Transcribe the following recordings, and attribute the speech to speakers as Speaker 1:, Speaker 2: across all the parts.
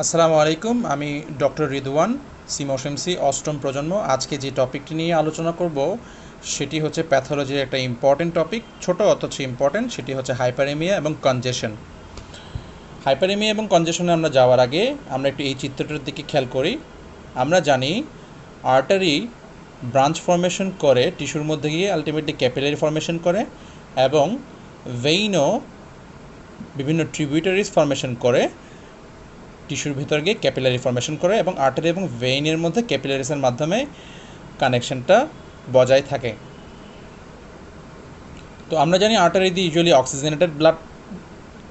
Speaker 1: আসসালামু আলাইকুম। আমি ডক্টর রিদওয়ান, সিমোশএমসি অষ্টম প্রজন্ম। আজকে যে টপিকটি নিয়ে আলোচনা করব সেটি হচ্ছে প্যাথোলজির একটা ইম্পর্টেন্ট টপিক, ছোট অথচ ইম্পর্টেন্ট। সেটি হচ্ছে হাইপারেমিয়া এবং কনজেশন। হাইপারেমিয়া এবং কনজেশনে আমরা যাওয়ার আগে আমরা একটু এই চিত্রটার দিকে খেয়াল করি। আমরা জানি আর্টারি ব্রাঞ্চ ফর্মেশন করে টিস্যুর মধ্যে গিয়ে আলটিমেটলি ক্যাপিলারি ফর্মেশন করে, এবং ভেইনও বিভিন্ন ট্রিবিউটারিজ ফর্মেশন করে টিস্যুর ভিতর গিয়ে ক্যাপিলারি ফর্মেশন করে, এবং আর্টারি এবং ভেইনের মধ্যে ক্যাপিলারিসের মাধ্যমে কানেকশনটা বজায় থাকে। তো আমরা জানি আর্টারি দিয়ে ইউজুয়ালি অক্সিজেনেটেড ব্লাড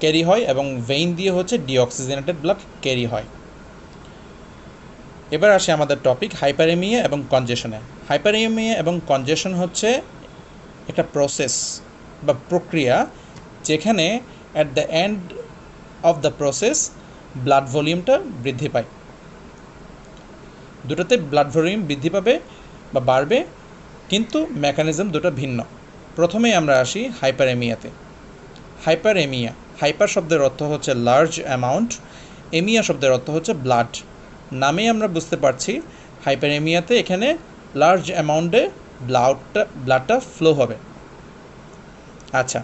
Speaker 1: ক্যারি হয় এবং ভেইন দিয়ে হচ্ছে ডিঅক্সিজেনেটেড ব্লাড ক্যারি হয়। এবার আসে আমাদের টপিক হাইপারেমিয়া এবং কনজেশনে। হাইপারেমিয়া এবং কনজেশন হচ্ছে একটা প্রসেস বা প্রক্রিয়া যেখানে at the end of the process blood ভলিউমটা বৃদ্ধি পায়। দুটোতে ব্লাড ভলিউম বৃদ্ধি পাবে বা বাড়বে, কিন্তু মেকানিজম দুটো ভিন্ন। প্রথমেই আমরা আসি হাইপারেমিয়াতে। হাইপারেমিয়া, হাইপার শব্দের অর্থ হচ্ছে লার্জ অ্যামাউন্ট, এমিয়া শব্দের অর্থ হচ্ছে ব্লাড। নামেই আমরা বুঝতে পারছি হাইপারেমিয়াতে এখানে লার্জ অ্যামাউন্টে ব্লাডটা ফ্লো হবে। আচ্ছা,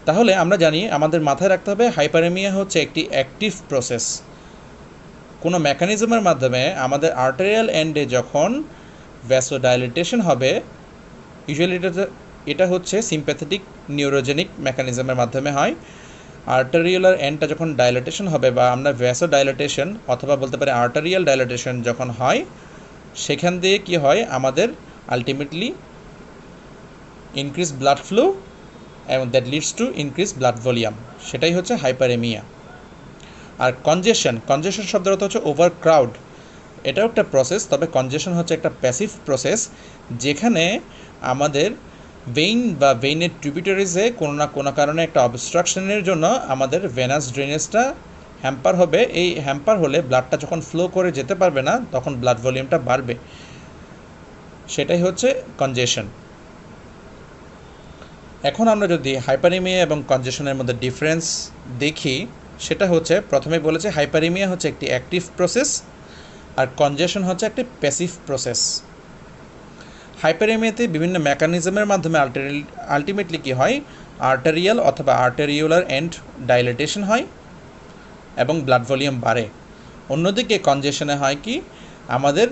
Speaker 1: তাহলে আমরা জানি, আমাদের মাথায় রাখতে হবে হাইপারেমিয়া হচ্ছে একটি অ্যাক্টিভ প্রসেস। কোনো মেকানিজমের মাধ্যমে আমাদের আর্টেরিয়াল এন্ডে যখন ভ্যাসোডাইলেটেশন হবে, ইউজুয়ালি এটা হচ্ছে সিম্প্যাথেটিক নিউরোজেনিক মেকানিজমের মাধ্যমে হয়। আর্টেরিয়ালার এন্ডটা যখন ডাইলেটেশন হবে, বা আমরা ভ্যাসোডাইলেটেশন অথবা বলতে পারি আর্টেরিয়াল ডাইলেটেশন যখন হয়, সেখান দিয়ে কি হয়, আমাদের আলটিমেটলি ইনক্রিজ ব্লাড ফ্লো এবং that leads to increase blood volume. সেটাই হচ্ছে হাইপারেমিয়া। আর কনজেশন, কনজেশন শব্দের অর্থ হচ্ছে ওভার ক্রাউড। এটাও একটা প্রসেস, তবে কনজেশন হচ্ছে একটা প্যাসিভ প্রসেস, যেখানে আমাদের ভেইন বা ভেইনের ট্রিবিউটারিজে কোনো না কোনো কারণে একটা অবস্ট্রাকশনের জন্য আমাদের ভেনাস ড্রেনেজটা হ্যাম্পার হবে। এই হ্যাম্পার হলে ব্লাডটা যখন ফ্লো করে যেতে পারবে না, তখন ব্লাড ভলিউমটা বাড়বে। সেটাই হচ্ছে কনজেশন। এখন আমরা যদি হাইপারেমিয়া এবং কনজেশনের মধ্যে ডিফারেন্স দেখি, সেটা হচ্ছে, প্রথমে বলেছে হাইপারেমিয়া হচ্ছে একটি অ্যাক্টিভ প্রসেস আর কনজেশন হচ্ছে একটি প্যাসিভ প্রসেস। হাইপারেমিয়াতে বিভিন্ন মেকানিজমের মাধ্যমে আলটিমেটলি কী হয়, আর্টারিয়াল অথবা আর্টেরিওলার এন্ড ডাইলেটেশন হয় এবং ব্লাড ভলিউম বাড়ে। অন্যদিকে কনজেশনে হয় কি, আমাদের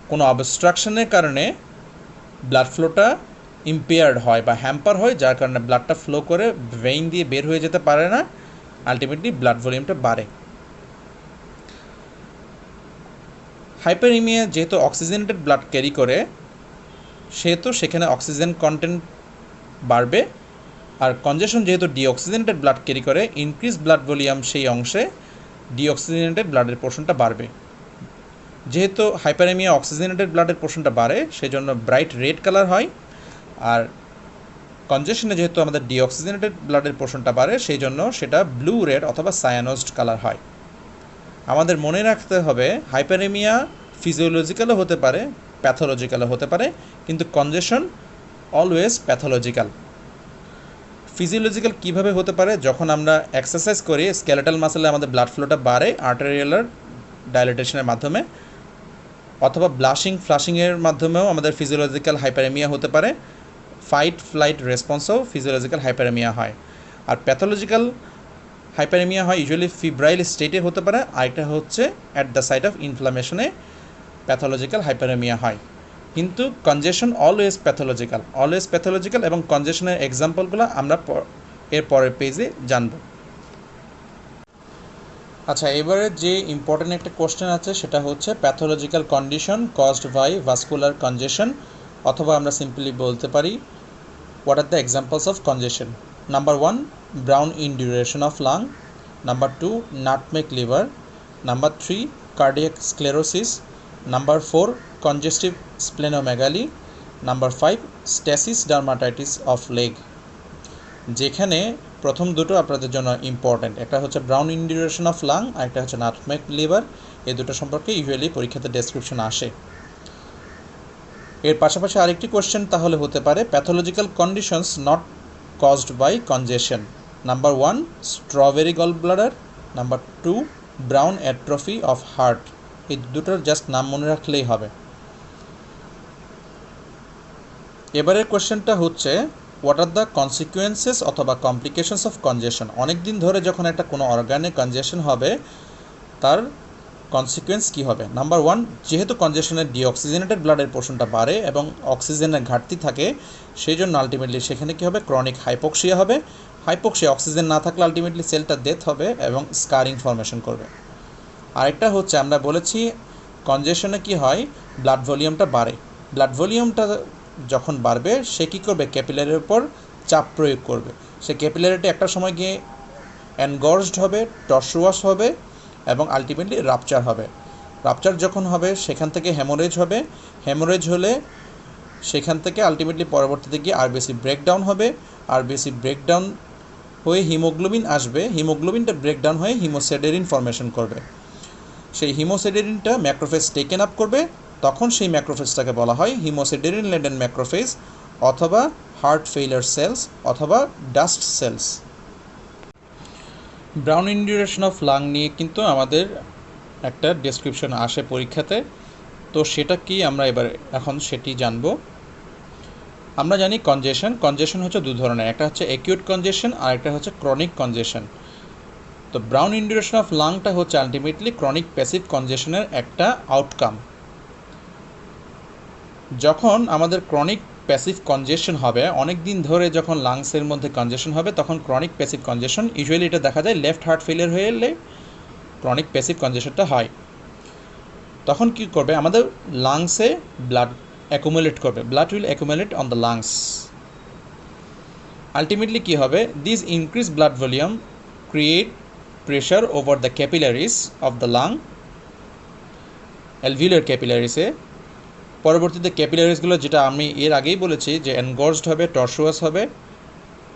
Speaker 1: কোনো অবস্ট্রাকশনের কারণে ব্লাড ফ্লোটা ইম্পেয়ার্ড হয় বা হ্যাম্পার হয়, যার কারণে ব্লাডটা ফ্লো করে ভেইন দিয়ে বের হয়ে যেতে পারে না, আলটিমেটলি ব্লাড ভলিউমটা বাড়ে। হাইপারেমিয়া যেহেতু অক্সিজেনেটেড ব্লাড ক্যারি করে, সেহেতু সেখানে অক্সিজেন কন্টেন্ট বাড়বে। আর কনজেশন যেহেতু ডিঅক্সিজেনেটেড ব্লাড ক্যারি করে, ইনক্রিজ ব্লাড ভলিউম সেই অংশে ডিঅক্সিজেনেটেড ব্লাডের পোর্শনটা বাড়বে। যেহেতু হাইপারেমিয়া অক্সিজেনেটেড ব্লাডের পোর্শনটা বাড়ে, সেজন্য ব্রাইট রেড কালার হয়। আর কনজেশনে যেহেতু আমাদের ডিঅক্সিজেনেটেড ব্লাডের পোর্শনটা বাড়ে, সেই জন্য সেটা ব্লু রেড অথবা সায়ানোজড কালার হয়। আমাদের মনে রাখতে হবে হাইপারেমিয়া ফিজিওলজিক্যালও হতে পারে, প্যাথোলজিক্যালও হতে পারে, কিন্তু কনজেশন অলওয়েজ প্যাথোলজিক্যাল। ফিজিওলজিক্যাল কীভাবে হতে পারে, যখন আমরা এক্সারসাইজ করি, স্কেলেটাল মাসেলে আমাদের ব্লাড ফ্লোটা বাড়ে আর্টেরিয়ালার ডাইলেটেশনের মাধ্যমে, অথবা ফ্লাশিংয়ের মাধ্যমেও আমাদের ফিজিওলজিক্যাল হাইপারেমিয়া হতে পারে। ফাইট ফ্লাইট রেসপন্সও ফিজিওলজিক্যাল হাইপারেমিয়া হয়। আর প্যাথোলজিক্যাল হাইপারেমিয়া হয় ইউজুয়ালি ফিব্রাইল স্টেটে হতে পারে, আরেকটা হচ্ছে অ্যাট দ্য সাইট অফ ইনফ্লামেশনে প্যাথোলজিক্যাল হাইপারেমিয়া হয়। কিন্তু কনজেশন অলওয়েজ প্যাথোলজিক্যাল, এবং কনজেশনের এক্সাম্পলগুলো আমরা এর পরের পেজে জানব। আচ্ছা, এবারে যে ইম্পর্টেন্ট একটা কোশ্চেন আছে, সেটা হচ্ছে pathological condition caused by vascular congestion, অথবা আমরা সিম্পলি বলতে পারি what are the examples of congestion. Number 1, brown induration of lung. Number 2, nutmeg liver. Number 3, cardiac sclerosis. Number 4, congestive splenomegaly. Number 5, stasis dermatitis of leg. যেখানে প্রথম দুটো আপনাদের জন্য important, একটা হচ্ছে ব্রাউন ইনডিউরেশন অফ লাং, আর একটা হচ্ছে নাটমেগ লিভার। এই দুটো সম্পর্কে ইউজুয়ালি পরীক্ষাতে ডেসক্রিপশন আসে। এর পাশাপাশি আরেকটি কোশ্চেন তাহলে হতে পারে pathological conditions not caused by congestion. Number 1, strawberry gallbladder. Number 2, brown atrophy of heart, এই দুটোর জাস্ট নাম মনে রাখলেই হবে। এবারের কোয়েশ্চেনটা হচ্ছে হোয়াট আর দ্য কনসিকুয়েন্সেস অথবা কমপ্লিকেশনস অফ কনজেশন। অনেক দিন ধরে যখন একটা কোনো অর্গানে কনজেশন হবে তার কনসিকুয়েন্স কী হবে। নাম্বার 1, যেহেতু কনজেশনের ডিঅক্সিজেনেটেড ব্লাডের পোর্শনটা বাড়ে এবং অক্সিজেনের ঘাটতি থাকে, সেই জন্য আলটিমেটলি সেখানে কী হবে, ক্রনিক হাইপোক্সিয়া হবে। হাইপোক্সিয়া, অক্সিজেন না থাকলে আলটিমেটলি সেলটা ডেথ হবে এবং স্কারিং ফর্মেশন করবে। আরেকটা হচ্ছে আমরা বলেছি কনজেশনে কি হয়, ব্লাড ভলিউমটা বাড়ে। ব্লাড ভলিউমটা যখন বাড়বে সে কী করবে, ক্যাপিলারির উপর চাপ প্রয়োগ করবে। সে ক্যাপিলারিটি একটা সময় গিয়ে এনগর্জড হবে, টর্সুয়াস হবে এবং আলটিমেটলি রাপচার হবে। রাপচার যখন হবে সেখান থেকে হেমোরেজ হবে। হেমোরেজ হলে সেখান থেকে আলটিমেটলি পরবর্তীতে গিয়ে আরবিসি ব্রেকডাউন হবে। আরবিসি ব্রেকডাউন হয়ে হিমোগ্লোবিন আসবে। হিমোগ্লোবিনটা ব্রেকডাউন হয়ে হিমোসেডেরিন ফর্মেশন করবে। সেই হিমোসেডেরিনটা ম্যাক্রোফেজ টেকেন আপ করবে। তখন সেই ম্যাক্রোফেজটাকে বলা হয় হিমোসেডেরিন লেডেন ম্যাক্রোফেজ অথবা হার্ট ফেইলার সেলস অথবা dust cells. Brown induration of lung নিয়ে কিন্তু আমাদের একটা ডেসক্রিপশন আসে পরীক্ষাতে, তো সেটা কি আমরা এখন সেটি জানব। আমরা জানি কনজেশন হচ্ছে দু ধরনের, একটা হচ্ছে অ্যাকিউট কনজেশন আর একটা হচ্ছে ক্রনিক কনজেশন। তো ব্রাউন ইন্ডিউরেশন অফ লাংটা হচ্ছে আলটিমেটলি ক্রনিক প্যাসিভ কনজেশনের একটা আউটকাম। যখন আমাদের ক্রনিক প্যাসিভ কনজেশন হবে, অনেক দিন ধরে যখন লাংসের মধ্যে কনজেশন হবে, তখন ক্রনিক প্যাসিভ কনজেশন ইউজুয়ালি এটা দেখা যায় লেফট হার্ট ফেলিয়ার হয়ে এলে ক্রনিক প্যাসিভ কনজেশনটা হয়। তখন কি করবে, আমাদের লাংসে ব্লাড অ্যাকুমুলেট করবে, blood will accumulate on the lungs. Ultimately কি হবে, this increase blood volume create pressure over the capillaries of the lung, alveolar ক্যাপিলারিসে। পরবর্তীতে ক্যাপিলারিসগুলো, যেটা আমি এর আগেই বলেছি, যে এনগর্জড হবে, টর্সুয়াস হবে,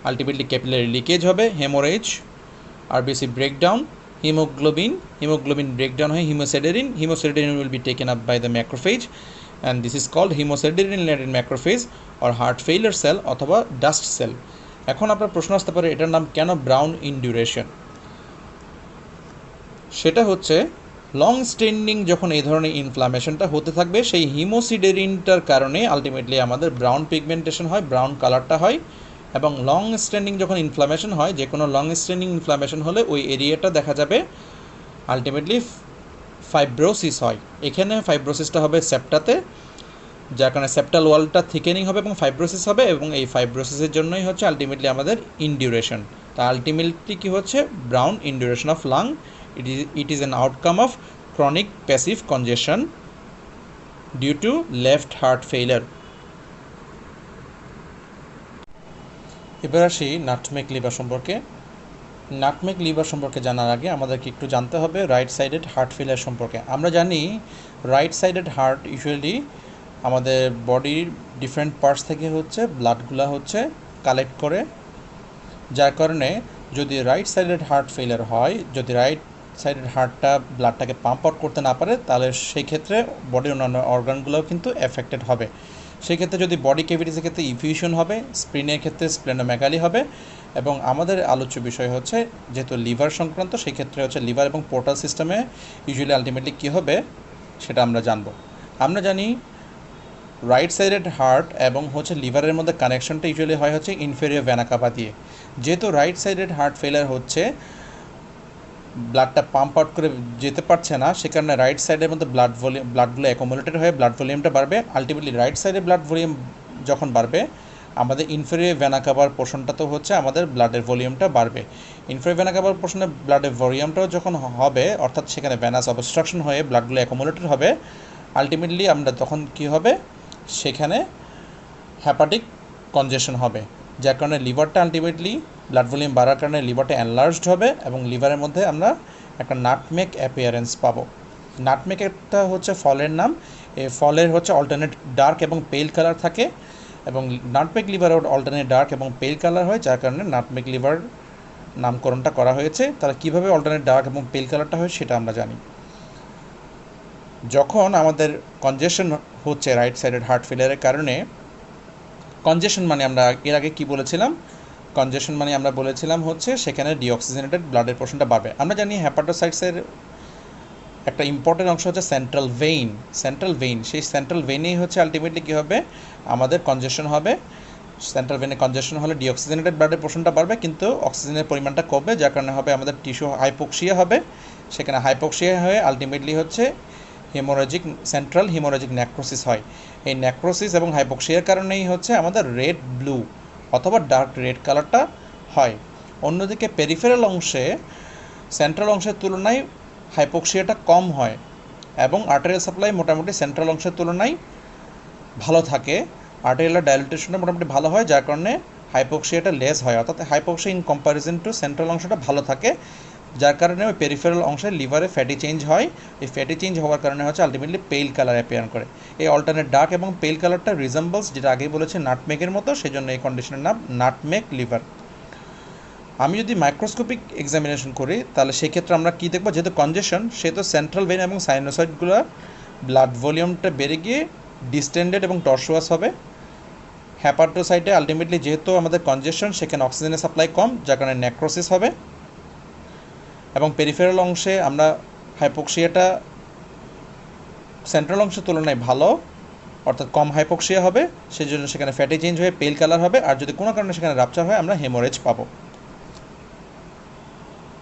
Speaker 1: আলটিমেটলি ক্যাপিলারি লিকেজ হবে, haemorrhage, RBC breakdown, hemoglobin breakdown হয় hemosedarin will be taken up by the macrophage and this is called hemosedarin laden macrophage or heart failure cell অথবা dust cell। এখন আপনার প্রশ্ন আসতে পারে এটার নাম কেন ব্রাউন ইন্ডিউরেশন। সেটা হচ্ছে লং স্ট্যান্ডিং যখন এই ধরনের ইনফ্লামেশনটা হতে থাকবে, সেই হিমোসিডেরিনটার কারণে আলটিমেটলি আমাদের ব্রাউন পিগমেন্টেশন হয়, ব্রাউন কালারটা হয়। এবং লং স্ট্যান্ডিং যখন ইনফ্লামেশন হয়, যে কোনো লং স্ট্যান্ডিং ইনফ্লামেশন হলে ওই এরিয়াটা দেখা যাবে আলটিমেটলি ফাইব্রোসিস হয়। এখানে ফাইব্রোসিসটা হবে সেপ্টাতে, যার কারণে সেপ্টাল ওয়ালটা থিকেনিং হবে এবং ফাইব্রোসিস হবে, এবং এই ফাইব্রোসিসের জন্যই হচ্ছে আলটিমেটলি আমাদের ইনডিউরেশন। তা আলটিমেটলি কী হচ্ছে, brown induration of lung, it is an outcome of chronic passive congestion due to left heart failure। এবার আসি নাটমেগ লিভার সম্পর্কে। নাটমেগ লিভার সম্পর্কে জানার আগে আমাদেরকে একটু জানতে হবে রাইট সাইডেড হার্ট ফেলিয়ার সম্পর্কে। আমরা জানি রাইট সাইডেড হার্ট ইউজুয়ালি আমাদের বডির ডিফারেন্ট পার্টস থেকে হচ্ছে ব্লাডগুলা হচ্ছে কালেক্ট করে, যার কারণে যদি রাইট সাইডেড হার্ট ফেলিয়ার হয়, যদি রাইট সাইডেড হার্টটা ব্লাডটাকে পাম্প আউট করতে না পারে, তাহলে সেই ক্ষেত্রে বডির অন্যান্য অর্গানগুলোও কিন্তু এফেক্টেড হবে। সেই ক্ষেত্রে যদি বডি ক্যাভিটিসের ক্ষেত্রে ইফিউশন হবে, স্প্লিনের ক্ষেত্রে স্প্লেনোমেগালি হবে, এবং আমাদের আলোচ্য বিষয় হচ্ছে যেহেতু লিভার সংক্রান্ত, সেই ক্ষেত্রে হচ্ছে লিভার এবং পোর্টাল সিস্টেমে ইউজুয়ালি আলটিমেটলি কী হবে সেটা আমরা জানব। আমরা জানি রাইট সাইডেড হার্ট এবং হচ্ছে লিভারের মধ্যে কানেকশনটা ইউজুয়ালি হয় হচ্ছে ইনফেরিয়র ভেনা কাভা দিয়ে। যেহেতু রাইট সাইডেড হার্ট ফেলিয়ার হচ্ছে, ব্লাডটা পাম্প আউট করে যেতে পারছে না, সে কারণে রাইট সাইডের মধ্যে ব্লাডগুলো অ্যাকুমুলেটেড হয়ে ব্লাড ভলিউমটা বাড়বে। আলটিমেটলি রাইট সাইডে ব্লাড ভলিউম যখন বাড়বে, আমাদের ইনফেরিয়র ভেনা কাভার পোর্শনটা তো হচ্ছে আমাদের ব্লাডের ভলিউমটা বাড়বে। ইনফেরিয়র ভেনা কাভার পোর্শনে ব্লাডের ভলিউমটাও যখন হবে, অর্থাৎ সেখানে ভেনাস অবস্ট্রাকশন হয়ে ব্লাডগুলো অ্যাকুমুলেটেড হবে, আলটিমেটলি আমরা তখন কী হবে, সেখানে হ্যাপাটিক কনজেশন হবে, যার কারণে লিভারটা আলটিমেটলি ব্লাড ভলিউম বাড়ার কারণে লিভারটা এনলার্জড হবে এবং লিভারের মধ্যে আমরা একটা নাটমেগ অ্যাপিয়ারেন্স পাবো। নাটমেগ একটা হচ্ছে ফলের নাম, এই ফলের হচ্ছে অল্টারনেট ডার্ক এবং পেল কালার থাকে, এবং নাটমেগ লিভার অল্টারনেট ডার্ক এবং পেল কালার হয়, যার কারণে নাটমেগ লিভার নামকরণটা করা হয়েছে। তাহলে কীভাবে অল্টারনেট ডার্ক এবং পেল কালারটা হয় সেটা আমরা জানি। যখন আমাদের কনজেশন হচ্ছে রাইট সাইডেড হার্ট ফেলিয়ারের কারণে, কনজেশন মানে আমরা এর আগে কি বলেছিলাম, কনজেশন মানে আমরা বলেছিলাম হচ্ছে সেখানে ডিঅক্সিজেনেটেড ব্লাডের পোর্শনটা বাড়বে। আমরা জানি হেপাটোসাইটসের একটা ইম্পর্টেন্ট অংশ হচ্ছে সেন্ট্রাল ভেইন। সেই সেন্ট্রাল ভেইনেই হচ্ছে আলটিমেটলি কী হবে, আমাদের কনজেশন হবে। সেন্ট্রাল ভেনে কনজেশন হলে ডিঅক্সিজেনেটেড ব্লাডের পোর্শনটা বাড়বে, কিন্তু অক্সিজেনের পরিমাণটা কমবে, যার কারণে হবে আমাদের টিস্যু হাইপোক্সিয়া হবে। সেখানে হাইপোক্সিয়া হয়ে আলটিমেটলি হচ্ছে সেন্ট্রাল হিমোরেজিক নেক্রোসিস হয়। এই নেক্রোসিস এবং হাইপোক্সিয়ার কারণেই হচ্ছে আমাদের রেড ব্লু অথবা ডার্ক রেড কালারটা হয়। অন্যদিকে পেরিফেরাল অংশে সেন্ট্রাল অংশের তুলনায় হাইপোক্সিয়াটা কম হয় এবং আর্টেরিয়াল সাপ্লাই মোটামুটি সেন্ট্রাল অংশের তুলনায় ভালো থাকে। আর্টেরিয়াল ডাইলেটেশনটা মোটামুটি ভালো হয়, যার কারণে হাইপোক্সিয়াটা লেস হয়, অর্থাৎ hypoxia in comparison to central অংশটা ভালো থাকে, যার কারণে ওই পেরিফেরাল অংশে লিভারে ফ্যাটি চেঞ্জ হয়। এই ফ্যাটি চেঞ্জ হওয়ার কারণে হচ্ছে আলটিমেটলি পেইল কালার অ্যাপিয়ার করে। এই অল্টারনেট ডার্ক এবং পেইল কালারটা রিজেম্বলস, যেটা আগেই বলেছে, নাটমেগের মতো, সেই জন্য এই কন্ডিশনের নাম নাটমেগ লিভার। আমি যদি মাইক্রোস্কোপিক এক্সামিনেশন করি তাহলে সেক্ষেত্রে আমরা কী দেখবো, যেহেতু কনজেশন, সেহেতু সেন্ট্রাল ভেন এবং সাইনোসয়েডগুলো ব্লাড ভলিউমটা বেড়ে গিয়ে ডিস্টেন্ডেড এবং টর্সুয়াস হবে। হ্যাপাটোসাইটে আলটিমেটলি যেহেতু আমাদের কনজেশন, সেখানে অক্সিজেনের সাপ্লাই কম, যার কারণে নেক্রোসিস হবে। এবং পেরিফেরাল অংশে আমরা হাইপোক্সিয়াটা সেন্ট্রাল অংশের তুলনায় ভালো, অর্থাৎ কম হাইপোক্সিয়া হবে, সেই জন্য সেখানে ফ্যাটি চেঞ্জ হয়ে পেল কালার হবে। আর যদি কোনো কারণে সেখানে রাপচার হয়, আমরা হেমোরেজ পাবো।